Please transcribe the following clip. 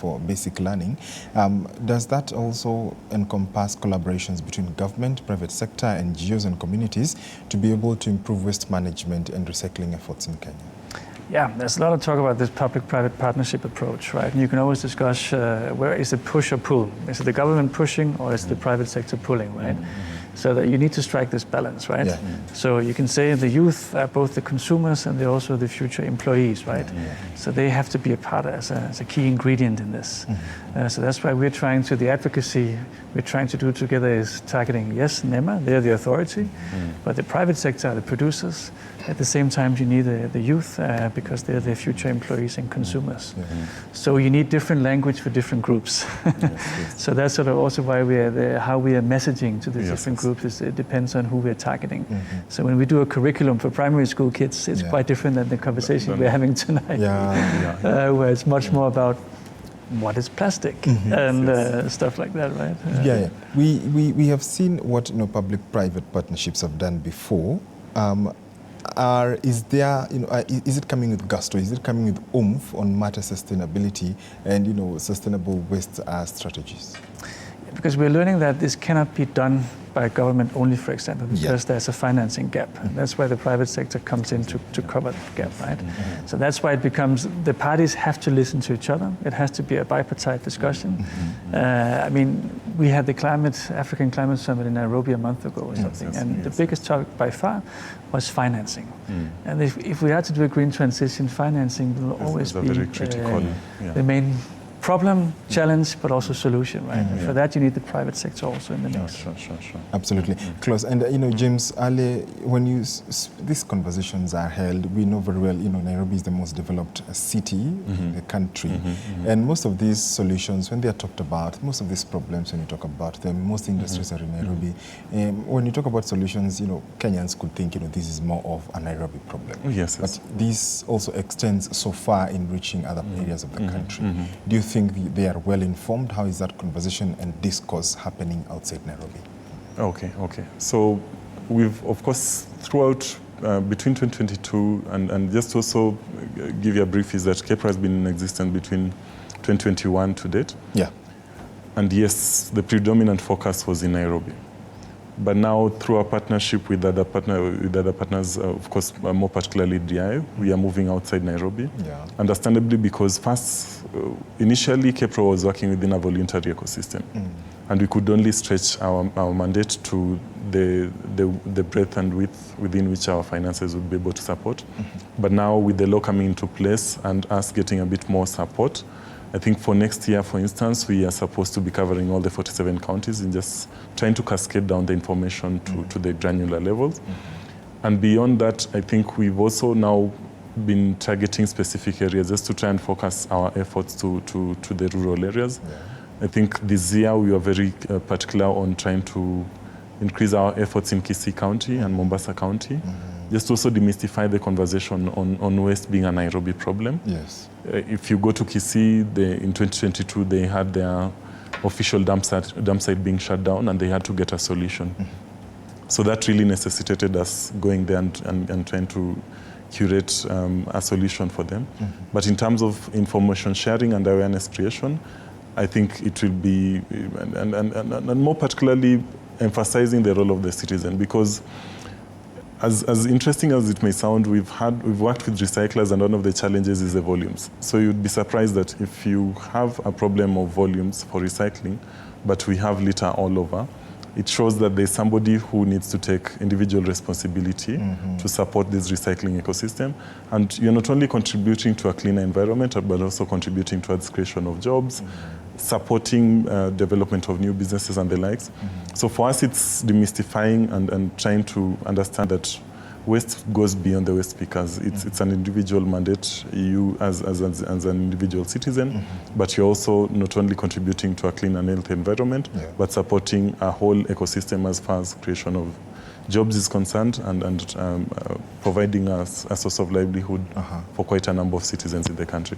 for basic learning. Does that also encompass collaborations between government, private sector, NGOs and communities to be able to improve waste management and recycling efforts in Kenya? Yeah, there's a lot of talk about this public-private partnership approach, right? And you can always discuss where is it push or pull? Is it the government pushing or is it the private sector pulling, right? So that you need to strike this balance, right? Yeah. So you can say the youth are both the consumers and they're also the future employees, right? So they have to be a part as a key ingredient in this. So that's why we're trying to, the advocacy we're trying to do together is targeting, yes, NEMA, they're the authority, but the private sector are the producers. At the same time, you need the youth because they're the future employees and consumers. So you need different language for different groups. So that's sort of also why we are there, how we are messaging to the different groups. It depends on who we're targeting. So when we do a curriculum for primary school kids, it's quite different than the conversation we're having tonight, where it's much more about what is plastic and stuff like that, right? We have seen what public-private partnerships have done before. Is it coming with gusto? Is it coming with oomph on matter sustainability and sustainable waste strategies? Because we're learning that this cannot be done by government only, for example, because there's a financing gap. And that's why the private sector comes in to cover that gap, right? So that's why it becomes, the parties have to listen to each other. It has to be a bipartite discussion. I mean, we had the African Climate Summit in Nairobi a month ago or something, and the biggest topic by far was financing. And if we had to do a green transition, financing will always be very critical, the main problem, challenge, but also solution, right? And for that, you need the private sector also in the mix. Sure. Absolutely. Close. And James, Ali, when these conversations are held, we know very well, Nairobi is the most developed city in the country. And most of these solutions, when they are talked about, most of these problems, when you talk about them, most industries are in Nairobi. When you talk about solutions, Kenyans could think, this is more of a Nairobi problem. But this also extends so far in reaching other areas of the country. Do you think they are well informed? How is that conversation and discourse happening outside Nairobi? Okay. So we've, of course, throughout between 2022 and just also give you a brief is that KEPRO has been in existence between 2021 to date. And yes, the predominant focus was in Nairobi. But now, through our partnership with other partners, of course, more particularly DI, we are moving outside Nairobi. Understandably, because first, initially, KEPRO was working within a voluntary ecosystem. And we could only stretch our mandate to the breadth and width within which our finances would be able to support. But now, with the law coming into place and us getting a bit more support, I think for next year, for instance, we are supposed to be covering all the 47 counties and just trying to cascade down the information to the granular levels. And beyond that, I think we've also now been targeting specific areas just to try and focus our efforts to the rural areas. I think this year we are very particular on trying to increase our efforts in Kisii County and Mombasa County. Just to also demystify the conversation on waste being a Nairobi problem. If you go to Kisii, in 2022, they had their official dump site being shut down and they had to get a solution. So that really necessitated us going there and trying to curate a solution for them. But in terms of information sharing and awareness creation, I think it will be, and more particularly, emphasizing the role of the citizen, because as interesting as it may sound, we've worked with recyclers, and one of the challenges is the volumes. So you'd be surprised that if you have a problem of volumes for recycling, but we have litter all over, it shows that there's somebody who needs to take individual responsibility to support this recycling ecosystem. And you're not only contributing to a cleaner environment, but also contributing towards creation of jobs, supporting development of new businesses and the likes. So for us, it's demystifying and trying to understand that waste goes beyond the waste pickers. It's an individual mandate, you as an individual citizen, but you're also not only contributing to a clean and healthy environment, but supporting a whole ecosystem as far as creation of jobs is concerned and providing us a source of livelihood for quite a number of citizens in the country.